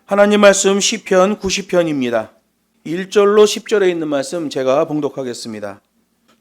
하나님 말씀 시편 90편입니다. 1절로 10절에 있는 말씀 제가 봉독하겠습니다.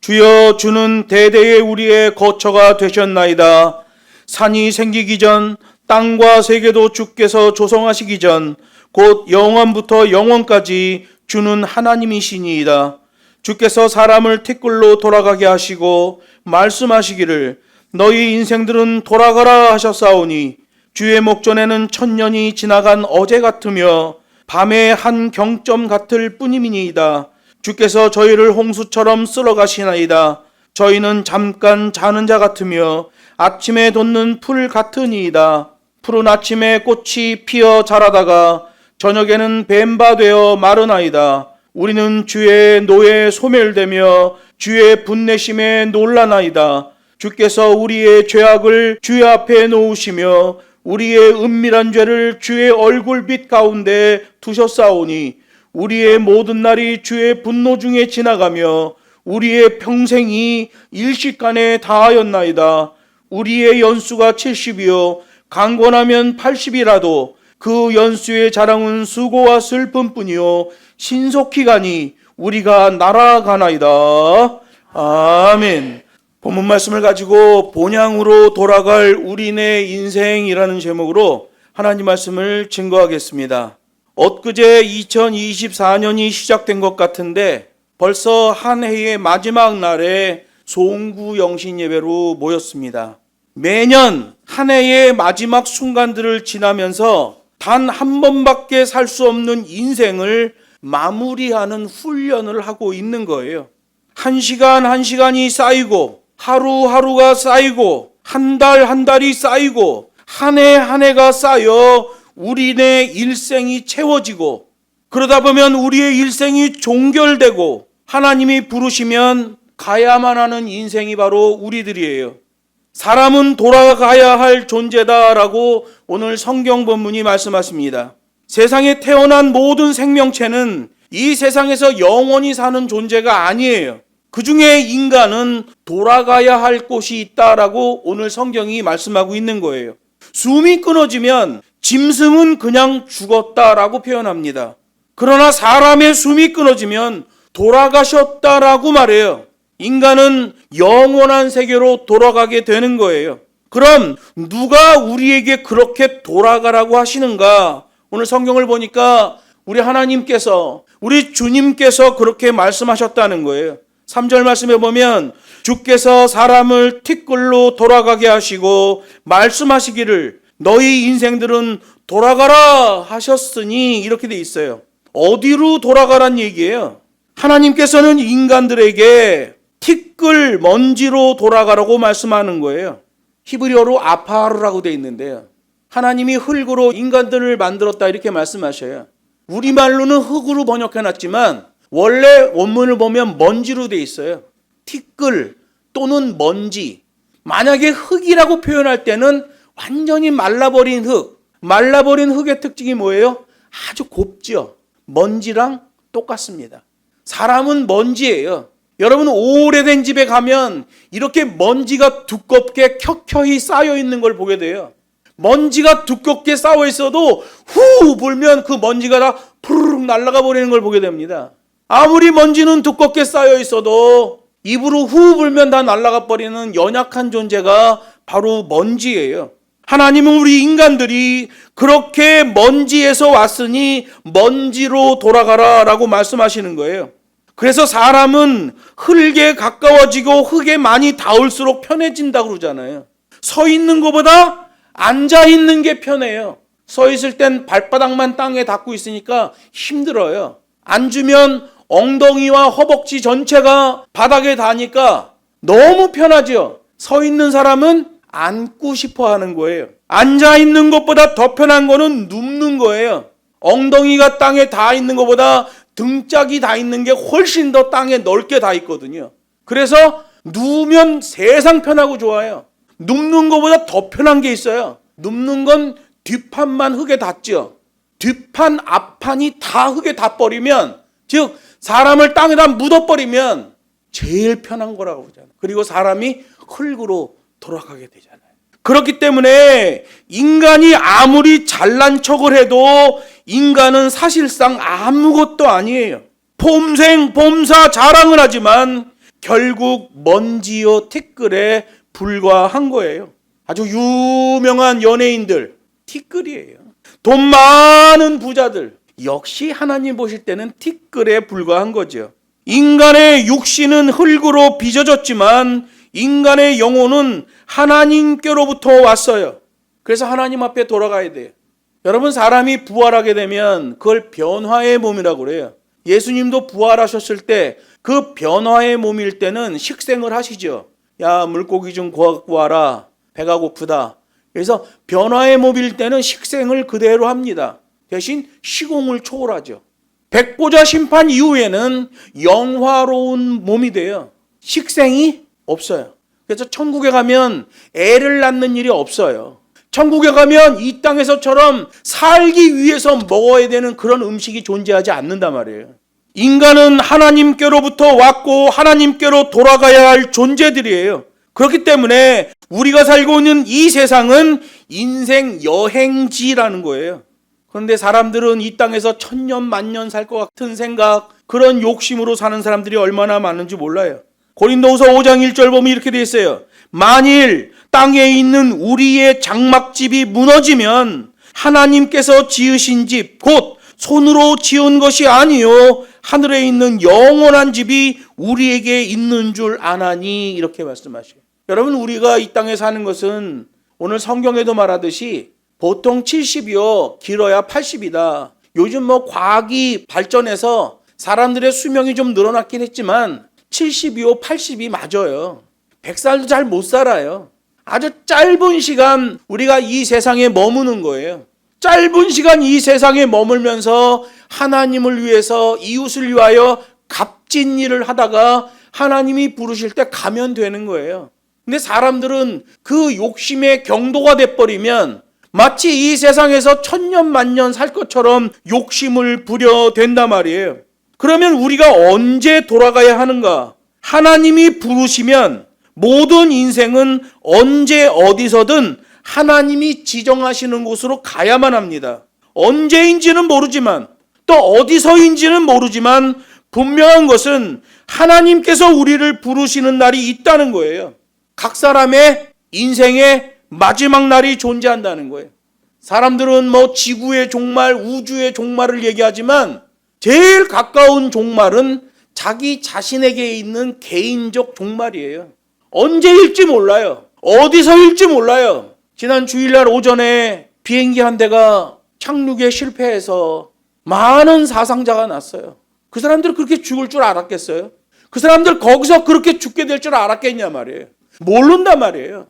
주여, 주는 대대에 우리의 거처가 되셨나이다. 산이 생기기 전, 땅과 세계도 주께서 조성하시기 전, 곧 영원부터 영원까지 주는 하나님이시니이다. 주께서 사람을 티끌로 돌아가게 하시고 말씀하시기를 너희 인생들은 돌아가라 하셨사오니, 주의 목전에는 천년이 지나간 어제 같으며 밤의 한 경점 같을 뿐이니이다. 주께서 저희를 홍수처럼 쓸어가시나이다. 저희는 잠깐 자는 자 같으며 아침에 돋는 풀 같으니이다. 푸른 아침에 꽃이 피어 자라다가 저녁에는 뱀바 되어 마르나이다. 우리는 주의 노에 소멸되며 주의 분내심에 놀라나이다. 주께서 우리의 죄악을 주의 앞에 놓으시며 우리의 은밀한 죄를 주의 얼굴빛 가운데 두셨사오니, 우리의 모든 날이 주의 분노 중에 지나가며 우리의 평생이 일시간에 다하였나이다. 우리의 연수가 70이요 강권하면 80이라도 그 연수의 자랑은 수고와 슬픔뿐이요 신속히 가니 우리가 날아가나이다. 아멘. 본문 말씀을 가지고 본향으로 돌아갈 우리네 인생이라는 제목으로 하나님 말씀을 증거하겠습니다. 엊그제 2024년이 시작된 것 같은데 벌써 한 해의 마지막 날에 송구 영신 예배로 모였습니다. 매년 한 해의 마지막 순간들을 지나면서 단 한 번밖에 살 수 없는 인생을 마무리하는 훈련을 하고 있는 거예요. 한 시간 한 시간이 쌓이고 하루하루가 쌓이고 한 달 한 달이 쌓이고 한 해 한 해가 쌓여 우리네 일생이 채워지고, 그러다 보면 우리의 일생이 종결되고 하나님이 부르시면 가야만 하는 인생이 바로 우리들이에요. 사람은 돌아가야 할 존재다라고 오늘 성경 본문이 말씀하십니다. 세상에 태어난 모든 생명체는 이 세상에서 영원히 사는 존재가 아니에요. 그 중에 인간은 돌아가야 할 곳이 있다라고 오늘 성경이 말씀하고 있는 거예요. 숨이 끊어지면 짐승은 그냥 죽었다라고 표현합니다. 그러나 사람의 숨이 끊어지면 돌아가셨다라고 말해요. 인간은 영원한 세계로 돌아가게 되는 거예요. 그럼 누가 우리에게 그렇게 돌아가라고 하시는가? 오늘 성경을 보니까 우리 하나님께서, 우리 주님께서 그렇게 말씀하셨다는 거예요. 3절 말씀에 보면 주께서 사람을 티끌로 돌아가게 하시고 말씀하시기를 너희 인생들은 돌아가라 하셨으니, 이렇게 돼 있어요. 어디로 돌아가란 얘기예요? 하나님께서는 인간들에게 티끌, 먼지로 돌아가라고 말씀하는 거예요. 히브리어로 아파르라고 돼 있는데요, 하나님이 흙으로 인간들을 만들었다 이렇게 말씀하셔요. 우리말로는 흙으로 번역해놨지만 원래 원문을 보면 먼지로 돼 있어요. 티끌 또는 먼지. 만약에 흙이라고 표현할 때는 완전히 말라버린 흙. 말라버린 흙의 특징이 뭐예요? 아주 곱죠. 먼지랑 똑같습니다. 사람은 먼지예요. 여러분, 오래된 집에 가면 이렇게 먼지가 두껍게 켜켜이 쌓여 있는 걸 보게 돼요. 먼지가 두껍게 쌓여 있어도 후 불면 그 먼지가 다 푸르륵 날아가 버리는 걸 보게 됩니다. 아무리 먼지는 두껍게 쌓여 있어도 입으로 후 불면 다 날아가 버리는 연약한 존재가 바로 먼지예요. 하나님은 우리 인간들이 그렇게 먼지에서 왔으니 먼지로 돌아가라 라고 말씀하시는 거예요. 그래서 사람은 흙에 가까워지고 흙에 많이 닿을수록 편해진다고 그러잖아요. 서 있는 것보다 앉아 있는 게 편해요. 서 있을 땐 발바닥만 땅에 닿고 있으니까 힘들어요. 앉으면 엉덩이와 허벅지 전체가 바닥에 닿으니까 너무 편하죠. 서 있는 사람은 앉고 싶어 하는 거예요. 앉아 있는 것보다 더 편한 거는 눕는 거예요. 엉덩이가 땅에 닿아 있는 것보다 등짝이 닿아 있는 게 훨씬 더 땅에 넓게 닿아 있거든요. 그래서 누우면 세상 편하고 좋아요. 눕는 것보다 더 편한 게 있어요. 눕는 건 뒷판만 흙에 닿죠. 뒷판, 앞판이 다 흙에 닿버리면, 즉 사람을 땅에다 묻어버리면 제일 편한 거라고 그러잖아요. 그리고 사람이 흙으로 돌아가게 되잖아요. 그렇기 때문에 인간이 아무리 잘난 척을 해도 인간은 사실상 아무것도 아니에요. 폼생 폼사 자랑을 하지만 결국 먼지요 티끌에 불과한 거예요. 아주 유명한 연예인들 티끌이에요. 돈 많은 부자들 역시 하나님 보실 때는 티끌에 불과한 거죠. 인간의 육신은 흙으로 빚어졌지만 인간의 영혼은 하나님께로부터 왔어요. 그래서 하나님 앞에 돌아가야 돼요. 여러분, 사람이 부활하게 되면 그걸 변화의 몸이라고 그래요. 예수님도 부활하셨을 때 그 변화의 몸일 때는 식생을 하시죠. 야, 물고기 좀 구하고 와라. 배가 고프다. 그래서 변화의 몸일 때는 식생을 그대로 합니다. 대신 시공을 초월하죠. 백보자 심판 이후에는 영화로운 몸이 돼요. 식생이 없어요. 그래서 천국에 가면 애를 낳는 일이 없어요. 천국에 가면 이 땅에서처럼 살기 위해서 먹어야 되는 그런 음식이 존재하지 않는단 말이에요. 인간은 하나님께로부터 왔고 하나님께로 돌아가야 할 존재들이에요. 그렇기 때문에 우리가 살고 있는 이 세상은 인생 여행지라는 거예요. 그런데 사람들은 이 땅에서 천년 만년 살 것 같은 생각, 그런 욕심으로 사는 사람들이 얼마나 많은지 몰라요. 고린도후서 5장 1절 보면 이렇게 돼 있어요. 만일 땅에 있는 우리의 장막집이 무너지면 하나님께서 지으신 집, 곧 손으로 지은 것이 아니요 하늘에 있는 영원한 집이 우리에게 있는 줄 아나니, 이렇게 말씀하셔요. 여러분, 우리가 이 땅에 사는 것은 오늘 성경에도 말하듯이 보통 70이요 길어야 80이다. 요즘 과학이 발전해서 사람들의 수명이 좀 늘어났긴 했지만 70이요 80이 맞아요. 100살도 잘 못 살아요. 아주 짧은 시간 우리가 이 세상에 머무는 거예요. 짧은 시간 이 세상에 머물면서 하나님을 위해서, 이웃을 위하여 값진 일을 하다가 하나님이 부르실 때 가면 되는 거예요. 근데 사람들은 그 욕심의 경도가 돼버리면 마치 이 세상에서 천년 만년 살 것처럼 욕심을 부려댄단 말이에요. 그러면 우리가 언제 돌아가야 하는가? 하나님이 부르시면 모든 인생은 언제 어디서든 하나님이 지정하시는 곳으로 가야만 합니다. 언제인지는 모르지만, 또 어디서인지는 모르지만 분명한 것은 하나님께서 우리를 부르시는 날이 있다는 거예요. 각 사람의 인생의 마지막 날이 존재한다는 거예요. 사람들은 지구의 종말, 우주의 종말을 얘기하지만 제일 가까운 종말은 자기 자신에게 있는 개인적 종말이에요. 언제일지 몰라요. 어디서일지 몰라요. 지난 주일날 오전에 비행기 한 대가 착륙에 실패해서 많은 사상자가 났어요. 그 사람들 그렇게 죽을 줄 알았겠어요? 그 사람들 거기서 그렇게 죽게 될 줄 알았겠냐 말이에요. 모른단 말이에요.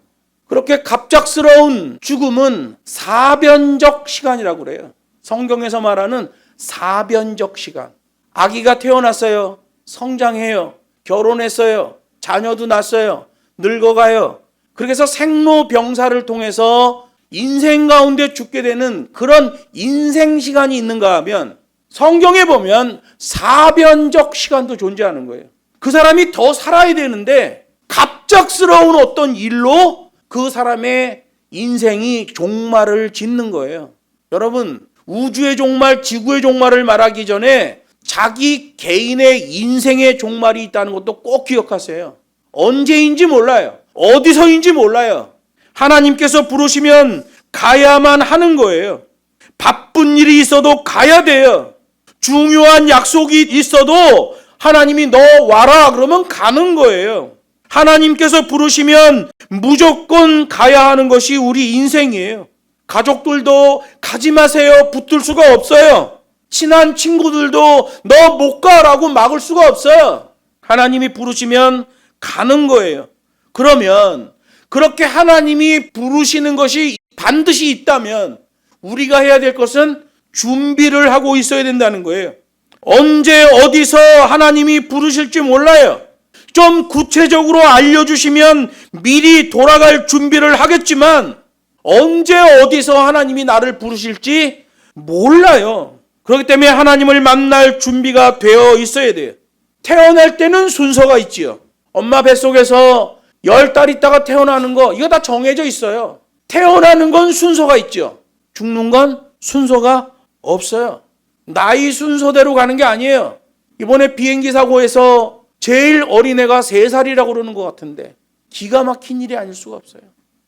그렇게 갑작스러운 죽음은 사변적 시간이라고 그래요. 성경에서 말하는 사변적 시간. 아기가 태어났어요. 성장해요. 결혼했어요. 자녀도 낳았어요. 늙어가요. 그렇게 해서 생로병사를 통해서 인생 가운데 죽게 되는 그런 인생 시간이 있는가 하면 성경에 보면 사변적 시간도 존재하는 거예요. 그 사람이 더 살아야 되는데 갑작스러운 어떤 일로 그 사람의 인생이 종말을 짓는 거예요. 여러분, 우주의 종말, 지구의 종말을 말하기 전에 자기 개인의 인생의 종말이 있다는 것도 꼭 기억하세요. 언제인지 몰라요. 어디서인지 몰라요. 하나님께서 부르시면 가야만 하는 거예요. 바쁜 일이 있어도 가야 돼요. 중요한 약속이 있어도 하나님이 너 와라 그러면 가는 거예요. 하나님께서 부르시면 무조건 가야 하는 것이 우리 인생이에요. 가족들도 가지 마세요 붙들 수가 없어요. 친한 친구들도 너 못 가라고 막을 수가 없어요. 하나님이 부르시면 가는 거예요. 그러면 그렇게 하나님이 부르시는 것이 반드시 있다면 우리가 해야 될 것은 준비를 하고 있어야 된다는 거예요. 언제 어디서 하나님이 부르실지 몰라요. 좀 구체적으로 알려주시면 미리 돌아갈 준비를 하겠지만 언제 어디서 하나님이 나를 부르실지 몰라요. 그렇기 때문에 하나님을 만날 준비가 되어 있어야 돼요. 태어날 때는 순서가 있지요. 엄마 뱃속에서 10달 있다가 태어나는 거 이거 다 정해져 있어요. 태어나는 건 순서가 있죠. 죽는 건 순서가 없어요. 나이 순서대로 가는 게 아니에요. 이번에 비행기 사고에서 제일 어린 애가 3살이라고 그러는 것 같은데 기가 막힌 일이 아닐 수가 없어요.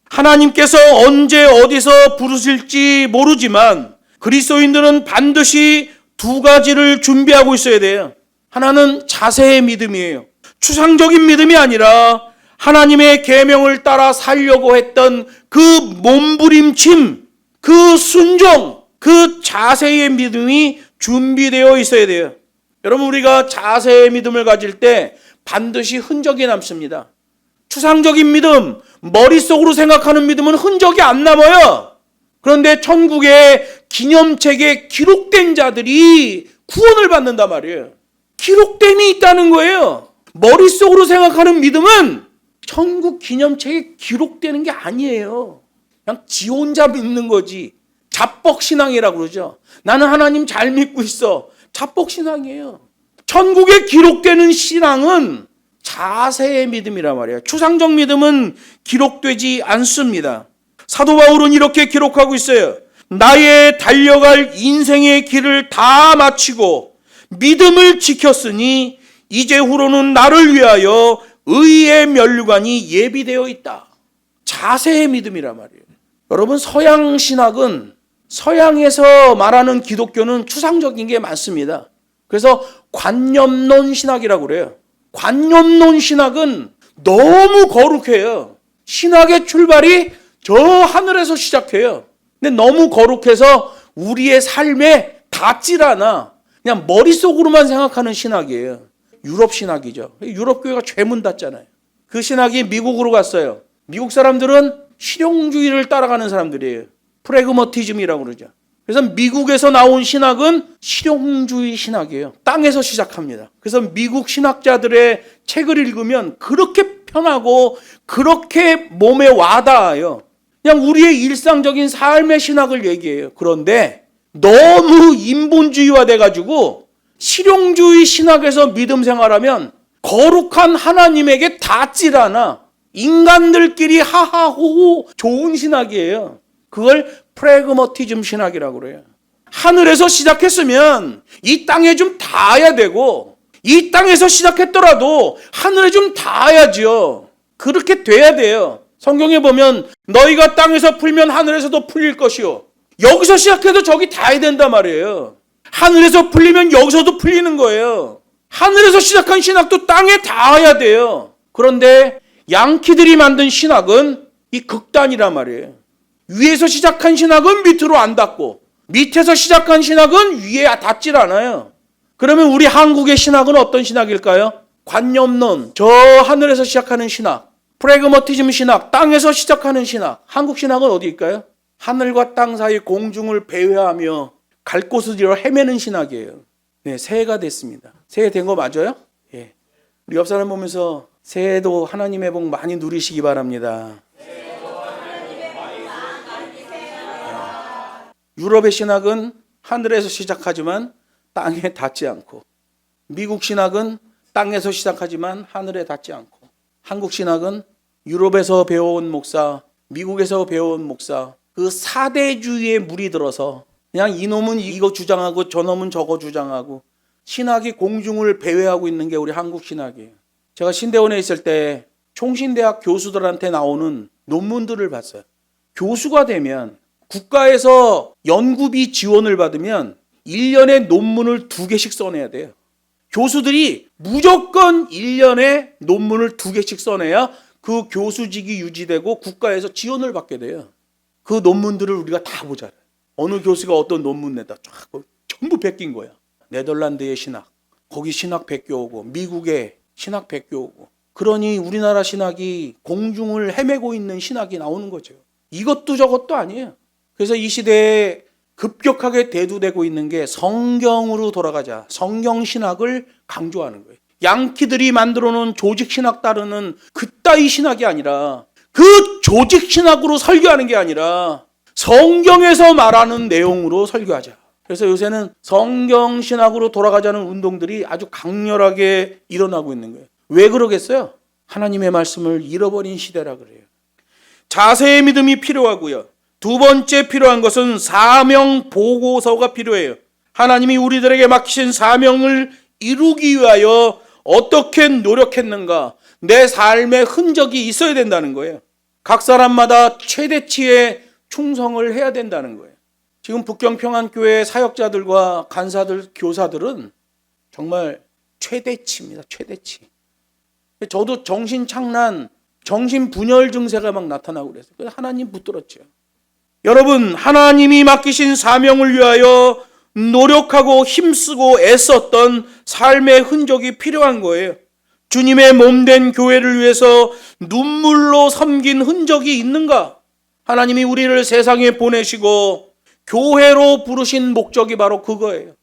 하나님께서 언제 어디서 부르실지 모르지만 그리스도인들은 반드시 2가지를 준비하고 있어야 돼요. 하나는 자세의 믿음이에요. 추상적인 믿음이 아니라 하나님의 계명을 따라 살려고 했던 그 몸부림침, 그 순종, 그 자세의 믿음이 준비되어 있어야 돼요. 여러분, 우리가 자세의 믿음을 가질 때 반드시 흔적이 남습니다. 추상적인 믿음, 머릿속으로 생각하는 믿음은 흔적이 안 남아요. 그런데 천국의 기념책에 기록된 자들이 구원을 받는단 말이에요. 기록됨이 있다는 거예요. 머릿속으로 생각하는 믿음은 천국 기념책에 기록되는 게 아니에요. 그냥 지 혼자 믿는 거지. 잡벅신앙이라고 그러죠. 나는 하나님 잘 믿고 있어. 잡벅신앙이에요. 천국에 기록되는 신앙은 자세의 믿음이란 말이에요. 추상적 믿음은 기록되지 않습니다. 사도 바울은 이렇게 기록하고 있어요. 나의 달려갈 인생의 길을 다 마치고 믿음을 지켰으니 이제후로는 나를 위하여 의의 면류관이 예비되어 있다. 자세의 믿음이란 말이에요. 여러분, 서양 신학은, 서양에서 말하는 기독교는 추상적인 게 많습니다. 그래서 관념론 신학이라고 그래요. 관념론 신학은 너무 거룩해요. 신학의 출발이 저 하늘에서 시작해요. 근데 너무 거룩해서 우리의 삶에 닿질 않아. 그냥 머릿속으로만 생각하는 신학이에요. 유럽 신학이죠. 유럽 교회가 죄문 닫잖아요. 그 신학이 미국으로 갔어요. 미국 사람들은 실용주의를 따라가는 사람들이에요. 프래그머티즘이라고 그러죠. 그래서 미국에서 나온 신학은 실용주의 신학이에요. 땅에서 시작합니다. 그래서 미국 신학자들의 책을 읽으면 그렇게 편하고 그렇게 몸에 와닿아요. 그냥 우리의 일상적인 삶의 신학을 얘기해요. 그런데 너무 인본주의화 돼가지고 실용주의 신학에서 믿음 생활하면 거룩한 하나님에게 닿질 않아. 인간들끼리 하하호호 좋은 신학이에요. 그걸 프래그머티즘 신학이라고 그래요. 하늘에서 시작했으면 이 땅에 좀 닿아야 되고, 이 땅에서 시작했더라도 하늘에 좀 닿아야죠. 그렇게 돼야 돼요. 성경에 보면 너희가 땅에서 풀면 하늘에서도 풀릴 것이요. 여기서 시작해도 저기 닿아야 된단 말이에요. 하늘에서 풀리면 여기서도 풀리는 거예요. 하늘에서 시작한 신학도 땅에 닿아야 돼요. 그런데 양키들이 만든 신학은 이 극단이란 말이에요. 위에서 시작한 신학은 밑으로 안 닿고 밑에서 시작한 신학은 위에 닿질 않아요. 그러면 우리 한국의 신학은 어떤 신학일까요? 관념론, 저 하늘에서 시작하는 신학, 프래그머티즘 신학, 땅에서 시작하는 신학. 한국 신학은 어디일까요? 하늘과 땅 사이 공중을 배회하며 갈 곳을 잃어 헤매는 신학이에요. 네, 새해가 됐습니다. 새해 된 거 맞아요? 예. 우리 옆 사람 보면서 새해도 하나님의 복 많이 누리시기 바랍니다. 유럽의 신학은 하늘에서 시작하지만 땅에 닿지 않고, 미국 신학은 땅에서 시작하지만 하늘에 닿지 않고, 한국 신학은 유럽에서 배워온 목사, 미국에서 배워온 목사, 그 사대주의에 물이 들어서 그냥 이놈은 이거 주장하고 저놈은 저거 주장하고 신학이 공중을 배회하고 있는 게 우리 한국 신학이에요. 제가 신대원에 있을 때 총신대학 교수들한테 나오는 논문들을 봤어요. 교수가 되면 국가에서 연구비 지원을 받으면 1년에 논문을 2개씩 써내야 돼요. 교수들이 무조건 1년에 논문을 2개씩 써내야 그 교수직이 유지되고 국가에서 지원을 받게 돼요. 그 논문들을 우리가 다 보잖아요. 어느 교수가 어떤 논문 내다 쫙 전부 베낀 거야. 네덜란드의 신학, 거기 신학 베껴 오고, 미국의 신학 베껴 오고. 그러니 우리나라 신학이 공중을 헤매고 있는 신학이 나오는 거죠. 이것도 저것도 아니에요. 그래서 이 시대에 급격하게 대두되고 있는 게 성경으로 돌아가자, 성경 신학을 강조하는 거예요. 양키들이 만들어 놓은 조직 신학 따르는 그따위 신학이 아니라, 그 조직 신학으로 설교하는 게 아니라 성경에서 말하는 내용으로 설교하자. 그래서 요새는 성경 신학으로 돌아가자는 운동들이 아주 강렬하게 일어나고 있는 거예요. 왜 그러겠어요? 하나님의 말씀을 잃어버린 시대라 그래요. 자세의 믿음이 필요하고요. 두 번째 필요한 것은 사명 보고서가 필요해요. 하나님이 우리들에게 맡기신 사명을 이루기 위하여 어떻게 노력했는가, 내 삶의 흔적이 있어야 된다는 거예요. 각 사람마다 최대치의 충성을 해야 된다는 거예요. 지금 북경평안교회 사역자들과 간사들, 교사들은 정말 최대치입니다. 최대치. 저도 정신착란, 정신분열 증세가 막 나타나고 그랬어요. 그래서 하나님 붙들었죠. 여러분, 하나님이 맡기신 사명을 위하여 노력하고 힘쓰고 애썼던 삶의 흔적이 필요한 거예요. 주님의 몸된 교회를 위해서 눈물로 섬긴 흔적이 있는가? 하나님이 우리를 세상에 보내시고 교회로 부르신 목적이 바로 그거예요.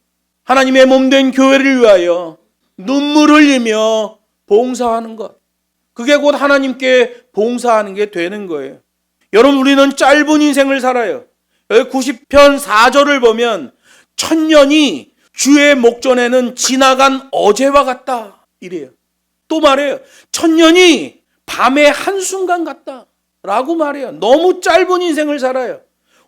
하나님의 몸된 교회를 위하여 눈물 흘리며 봉사하는 것. 그게 곧 하나님께 봉사하는 게 되는 거예요. 여러분, 우리는 짧은 인생을 살아요. 여기 90편 4절을 보면 천년이 주의 목전에는 지나간 어제와 같다 이래요. 또 말해요. 천년이 밤의 한순간 같다 라고 말해요. 너무 짧은 인생을 살아요.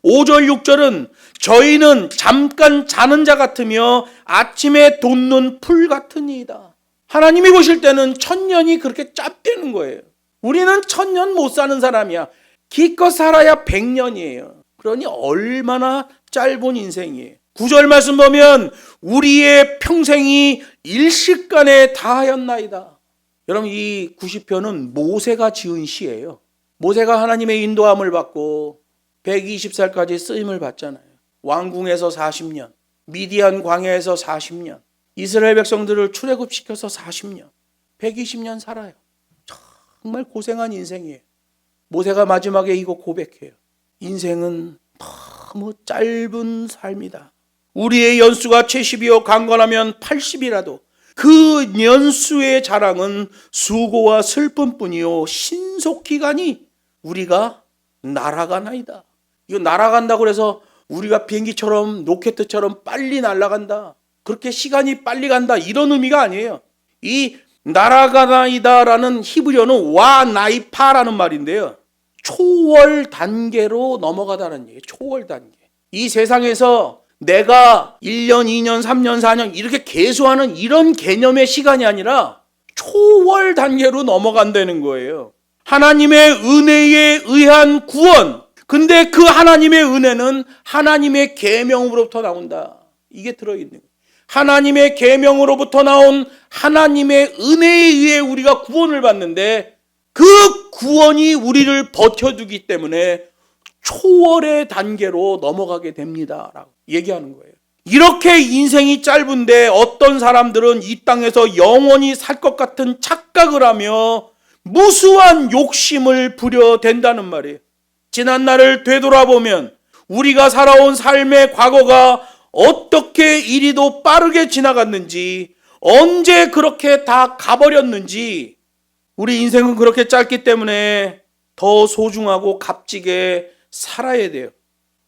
5절 6절은 저희는 잠깐 자는 자 같으며 아침에 돋는 풀 같으니이다. 하나님이 보실 때는 천년이 그렇게 짧다는 거예요. 우리는 천년 못 사는 사람이야. 기껏 살아야 100년이에요. 그러니 얼마나 짧은 인생이에요. 9절 말씀 보면 우리의 평생이 일시간에 다하였나이다. 여러분, 이 90편은 모세가 지은 시예요. 모세가 하나님의 인도함을 받고 120살까지 쓰임을 받잖아요. 왕궁에서 40년, 미디안 광야에서 40년, 이스라엘 백성들을 출애굽시켜서 40년, 120년 살아요. 정말 고생한 인생이에요. 모세가 마지막에 이거 고백해요. 인생은 너무 짧은 삶이다. 우리의 연수가 70이요 강건하면 80이라도 그 연수의 자랑은 수고와 슬픔뿐이요 신속히 가니 우리가 날아가나이다. 이거 날아간다고 해서 우리가 비행기처럼 로켓처럼 빨리 날아간다, 그렇게 시간이 빨리 간다, 이런 의미가 아니에요. 이 날아가나이다라는 히브리어는 와나이파라는 말인데요, 초월 단계로 넘어가다는 얘기예요. 초월 단계. 이 세상에서 내가 1년, 2년, 3년, 4년 이렇게 계수하는 이런 개념의 시간이 아니라 초월 단계로 넘어간다는 거예요. 하나님의 은혜에 의한 구원. 근데 그 하나님의 은혜는 하나님의 계명으로부터 나온다. 이게 들어있는 거예요. 하나님의 계명으로부터 나온 하나님의 은혜에 의해 우리가 구원을 받는데 그 구원이 우리를 버텨주기 때문에 초월의 단계로 넘어가게 됩니다 라고 얘기하는 거예요. 이렇게 인생이 짧은데 어떤 사람들은 이 땅에서 영원히 살 것 같은 착각을 하며 무수한 욕심을 부려댄다는 말이에요. 지난 날을 되돌아보면 우리가 살아온 삶의 과거가 어떻게 이리도 빠르게 지나갔는지, 언제 그렇게 다 가버렸는지, 우리 인생은 그렇게 짧기 때문에 더 소중하고 값지게 살아야 돼요.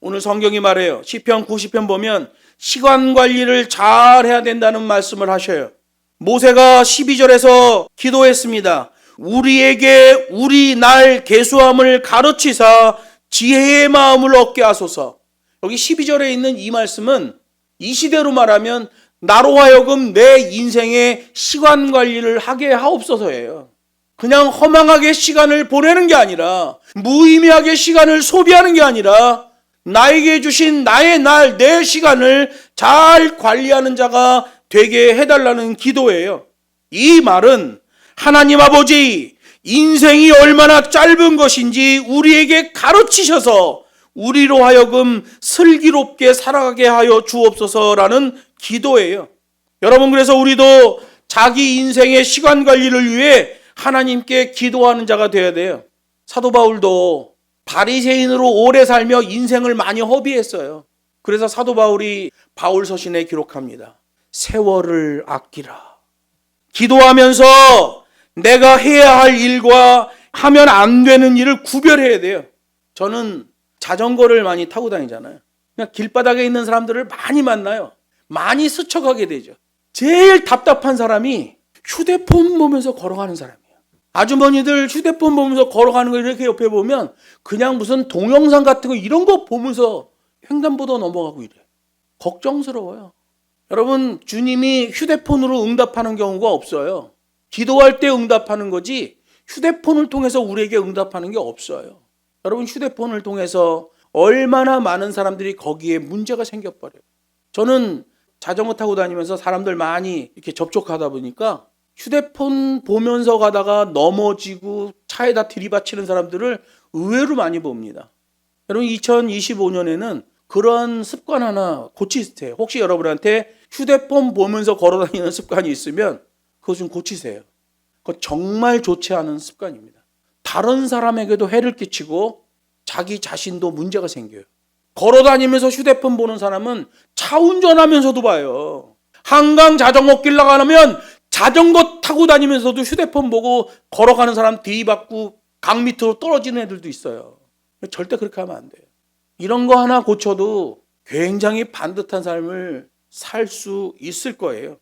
오늘 성경이 말해요. 시편 90편 보면 시간 관리를 잘 해야 된다는 말씀을 하셔요. 모세가 12절에서 기도했습니다. 우리에게 우리 날 계수함을 가르치사 지혜의 마음을 얻게 하소서. 여기 12절에 있는 이 말씀은 이 시대로 말하면 나로 하여금 내 인생의 시간 관리를 하게 하옵소서예요. 그냥 허망하게 시간을 보내는 게 아니라, 무의미하게 시간을 소비하는 게 아니라 나에게 주신 나의 날, 내 시간을 잘 관리하는 자가 되게 해달라는 기도예요. 이 말은 하나님 아버지, 인생이 얼마나 짧은 것인지 우리에게 가르치셔서 우리로 하여금 슬기롭게 살아가게 하여 주옵소서라는 기도예요. 여러분, 그래서 우리도 자기 인생의 시간 관리를 위해 하나님께 기도하는 자가 되어야 돼요. 사도 바울도 바리새인으로 오래 살며 인생을 많이 허비했어요. 그래서 사도 바울이 바울서신에 기록합니다. 세월을 아끼라. 기도하면서 내가 해야 할 일과 하면 안 되는 일을 구별해야 돼요. 저는 자전거를 많이 타고 다니잖아요. 그냥 길바닥에 있는 사람들을 많이 만나요. 많이 스쳐가게 되죠. 제일 답답한 사람이 휴대폰 보면서 걸어가는 사람이에요. 아주머니들 휴대폰 보면서 걸어가는 거 이렇게 옆에 보면 그냥 무슨 동영상 같은 거 이런 거 보면서 횡단보도 넘어가고 이래. 걱정스러워요. 여러분, 주님이 휴대폰으로 응답하는 경우가 없어요. 기도할 때 응답하는 거지 휴대폰을 통해서 우리에게 응답하는 게 없어요. 여러분, 휴대폰을 통해서 얼마나 많은 사람들이 거기에 문제가 생겨버려요. 저는 자전거 타고 다니면서 사람들 많이 이렇게 접촉하다 보니까 휴대폰 보면서 가다가 넘어지고 차에다 들이받치는 사람들을 의외로 많이 봅니다. 여러분, 2025년에는 그런 습관 하나 고치세요. 혹시 여러분한테 휴대폰 보면서 걸어다니는 습관이 있으면 그거 좀 고치세요. 그거 정말 좋지 않은 습관입니다. 다른 사람에게도 해를 끼치고 자기 자신도 문제가 생겨요. 걸어다니면서 휴대폰 보는 사람은 차 운전하면서도 봐요. 한강 자전거 길 나가면 자전거 타고 다니면서도 휴대폰 보고 걸어가는 사람 들이받고 강 밑으로 떨어지는 애들도 있어요. 절대 그렇게 하면 안 돼요. 이런 거 하나 고쳐도 굉장히 반듯한 삶을 살 수 있을 거예요.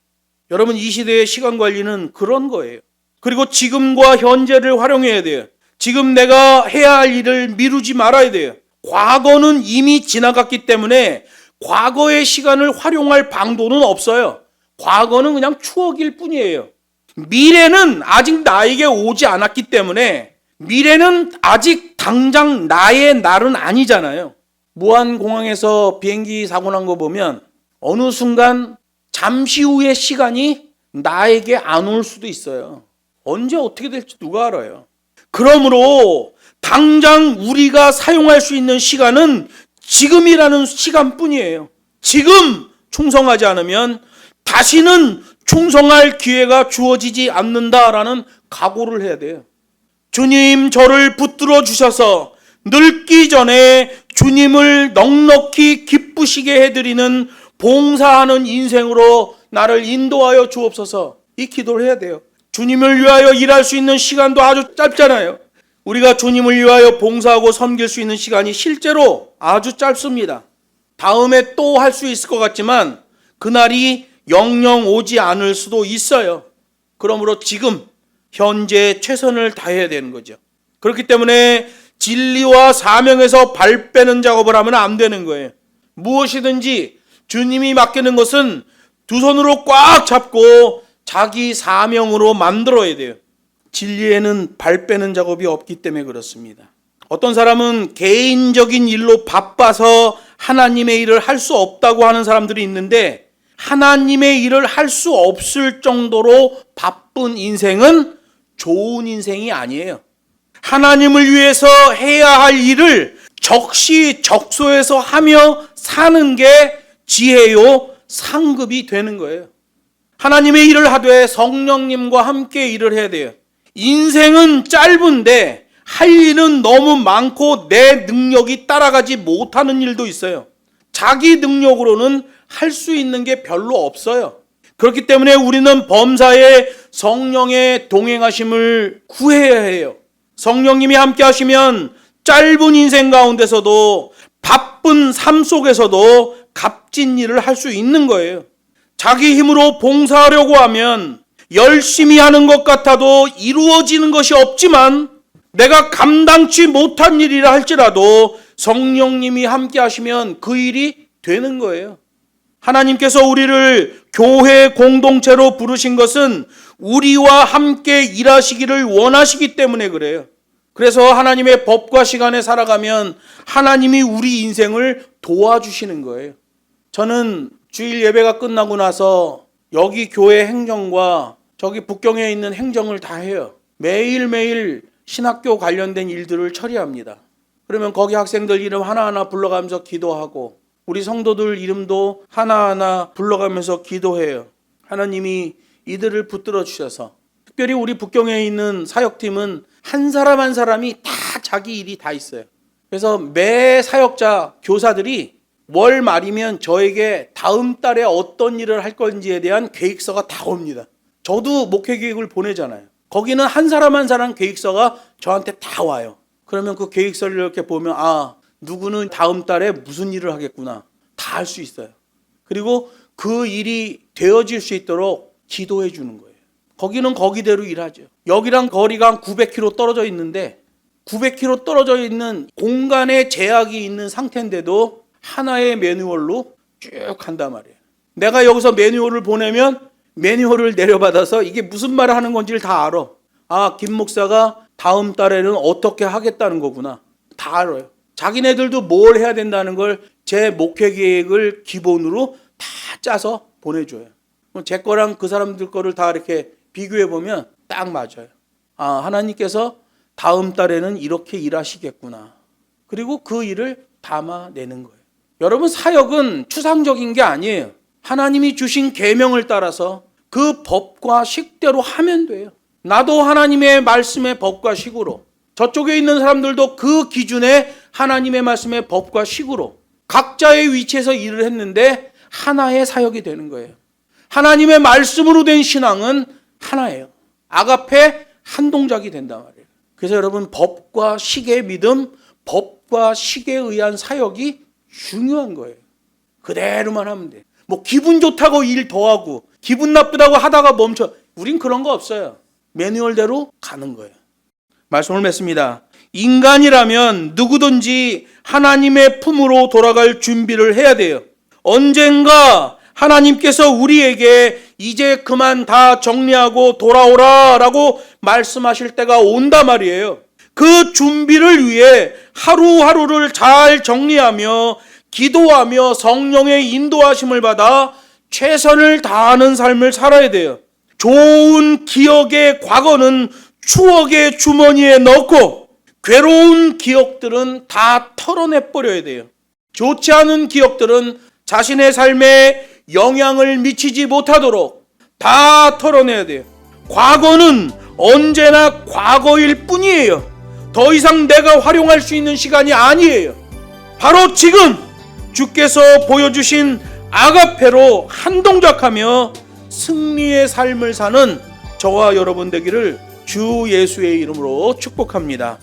여러분, 이 시대의 시간 관리는 그런 거예요. 그리고 지금과 현재를 활용해야 돼요. 지금 내가 해야 할 일을 미루지 말아야 돼요. 과거는 이미 지나갔기 때문에 과거의 시간을 활용할 방도는 없어요. 과거는 그냥 추억일 뿐이에요. 미래는 아직 나에게 오지 않았기 때문에 미래는 아직 당장 나의 날은 아니잖아요. 무안공항에서 비행기 사고 난 거 보면 어느 순간 잠시 후의 시간이 나에게 안 올 수도 있어요. 언제 어떻게 될지 누가 알아요. 그러므로 당장 우리가 사용할 수 있는 시간은 지금이라는 시간뿐이에요. 지금 충성하지 않으면 다시는 충성할 기회가 주어지지 않는다라는 각오를 해야 돼요. 주님, 저를 붙들어 주셔서 늙기 전에 주님을 넉넉히 기쁘시게 해드리는 봉사하는 인생으로 나를 인도하여 주옵소서. 이 기도를 해야 돼요. 주님을 위하여 일할 수 있는 시간도 아주 짧잖아요. 우리가 주님을 위하여 봉사하고 섬길 수 있는 시간이 실제로 아주 짧습니다. 다음에 또 할 수 있을 것 같지만 그날이 영영 오지 않을 수도 있어요. 그러므로 지금 현재 최선을 다해야 되는 거죠. 그렇기 때문에 진리와 사명에서 발 빼는 작업을 하면 안 되는 거예요. 무엇이든지 주님이 맡기는 것은 두 손으로 꽉 잡고 자기 사명으로 만들어야 돼요. 진리에는 발 빼는 작업이 없기 때문에 그렇습니다. 어떤 사람은 개인적인 일로 바빠서 하나님의 일을 할 수 없다고 하는 사람들이 있는데 하나님의 일을 할 수 없을 정도로 바쁜 인생은 좋은 인생이 아니에요. 하나님을 위해서 해야 할 일을 적시적소해서 하며 사는 게 지혜요 상급이 되는 거예요. 하나님의 일을 하되 성령님과 함께 일을 해야 돼요. 인생은 짧은데 할 일은 너무 많고 내 능력이 따라가지 못하는 일도 있어요. 자기 능력으로는 할 수 있는 게 별로 없어요. 그렇기 때문에 우리는 범사에 성령의 동행하심을 구해야 해요. 성령님이 함께 하시면 짧은 인생 가운데서도 바쁜 삶 속에서도 값진 일을 할 수 있는 거예요. 자기 힘으로 봉사하려고 하면 열심히 하는 것 같아도 이루어지는 것이 없지만 내가 감당치 못한 일이라 할지라도 성령님이 함께 하시면 그 일이 되는 거예요. 하나님께서 우리를 교회 공동체로 부르신 것은 우리와 함께 일하시기를 원하시기 때문에 그래요. 그래서 하나님의 법과 시간에 살아가면 하나님이 우리 인생을 도와주시는 거예요. 저는 주일 예배가 끝나고 나서 여기 교회 행정과 저기 북경에 있는 행정을 다 해요. 매일매일 신학교 관련된 일들을 처리합니다. 그러면 거기 학생들 이름 하나하나 불러가면서 기도하고 우리 성도들 이름도 하나하나 불러가면서 기도해요. 하나님이 이들을 붙들어 주셔서 특별히 우리 북경에 있는 사역팀은 한 사람 한 사람이 다 자기 일이 다 있어요. 그래서 매 사역자 교사들이 월 말이면 저에게 다음 달에 어떤 일을 할 건지에 대한 계획서가 다 옵니다. 저도 목회 계획을 보내잖아요. 거기는 한 사람 한 사람 계획서가 저한테 다 와요. 그러면 그 계획서를 이렇게 보면 누구는 다음 달에 무슨 일을 하겠구나 다 알 수 있어요. 그리고 그 일이 되어질 수 있도록 기도해 주는 거예요. 거기는 거기대로 일하죠. 여기랑 거리가 한 900km 떨어져 있는데 900km 떨어져 있는 공간에 제약이 있는 상태인데도 하나의 매뉴얼로 쭉 간단 말이에요. 내가 여기서 매뉴얼을 보내면 매뉴얼을 내려받아서 이게 무슨 말을 하는 건지를 다 알아. 아, 김 목사가 다음 달에는 어떻게 하겠다는 거구나. 다 알아요. 자기네들도 뭘 해야 된다는 걸 제 목회 계획을 기본으로 다 짜서 보내줘요. 제 거랑 그 사람들 거를 다 이렇게 비교해 보면 딱 맞아요. 아, 하나님께서 다음 달에는 이렇게 일하시겠구나. 그리고 그 일을 담아내는 거예요. 여러분, 사역은 추상적인 게 아니에요. 하나님이 주신 계명을 따라서 그 법과 식대로 하면 돼요. 나도 하나님의 말씀의 법과 식으로, 저쪽에 있는 사람들도 그 기준에 하나님의 말씀의 법과 식으로 각자의 위치에서 일을 했는데 하나의 사역이 되는 거예요. 하나님의 말씀으로 된 신앙은 하나예요. 아가페 한 동작이 된단 말이에요. 그래서 여러분, 법과 식의 믿음, 법과 식에 의한 사역이 중요한 거예요. 그대로만 하면 돼. 뭐 기분 좋다고 일 더하고 기분 나쁘다고 하다가 멈춰. 우린 그런 거 없어요. 매뉴얼대로 가는 거예요. 말씀을 맺습니다. 인간이라면 누구든지 하나님의 품으로 돌아갈 준비를 해야 돼요. 언젠가 하나님께서 우리에게 이제 그만 다 정리하고 돌아오라 라고 말씀하실 때가 온단 말이에요. 그 준비를 위해 하루하루를 잘 정리하며 기도하며 성령의 인도하심을 받아 최선을 다하는 삶을 살아야 돼요. 좋은 기억의 과거는 추억의 주머니에 넣고 괴로운 기억들은 다 털어내버려야 돼요. 좋지 않은 기억들은 자신의 삶에 영향을 미치지 못하도록 다 털어내야 돼요. 과거는 언제나 과거일 뿐이에요. 더 이상 내가 활용할 수 있는 시간이 아니에요. 바로 지금 주께서 보여주신 아가페로 한 동작하며 승리의 삶을 사는 저와 여러분 되기를 주 예수의 이름으로 축복합니다.